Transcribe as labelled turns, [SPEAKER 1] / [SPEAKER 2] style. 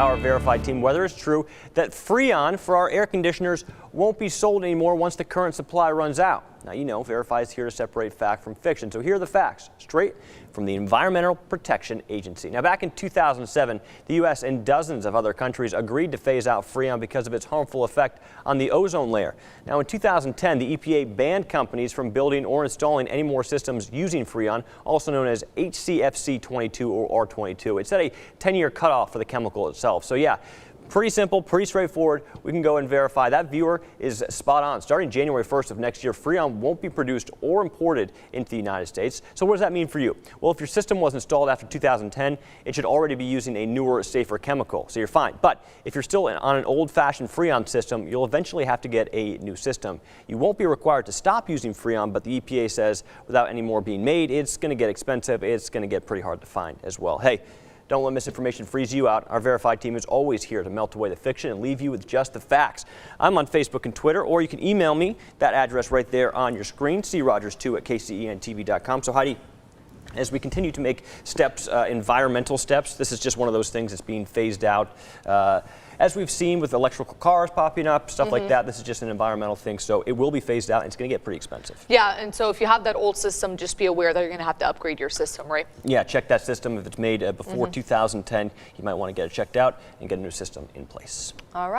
[SPEAKER 1] Our verified team whether it's true that Freon for our air conditioners won't be sold anymore once the current supply runs out. Now, you know, Verify is here to separate fact from fiction. So here are the facts, straight from the Environmental Protection Agency. Now, back in 2007, the U.S. and dozens of other countries agreed to phase out Freon because of its harmful effect on the ozone layer. Now, in 2010, the EPA banned companies from building or installing any more systems using Freon, also known as HCFC 22 or R22. It set a 10-year cutoff for the chemical itself. So, yeah. Pretty simple, pretty straightforward. We can go and verify. That viewer is spot on. Starting January 1st of next year, Freon won't be produced or imported into the United States. So what does that mean for you? Well, if your system was installed after 2010, it should already be using a newer, safer chemical. So you're fine. But if you're still on an old-fashioned Freon system, you'll eventually have to get a new system. You won't be required to stop using Freon, but the EPA says without any more being made, it's going to get expensive. It's going to get pretty hard to find as well. Hey, don't let misinformation freeze you out. Our Verified team is always here to melt away the fiction and leave you with just the facts. I'm on Facebook and Twitter, or you can email me. That address right there on your screen, crogers2@kcentv.com. So Heidi, as we continue to make steps, environmental steps, this is just one of those things that's being phased out. As we've seen with electrical cars popping up, stuff like that, this is just an environmental thing, so it will be phased out and it's going to get pretty expensive.
[SPEAKER 2] Yeah, and so if you have that old system, just be aware that you're going to have to upgrade your system, right?
[SPEAKER 1] Yeah, check that system. If it's made before 2010, you might want to get it checked out and get a new system in place.
[SPEAKER 2] All right.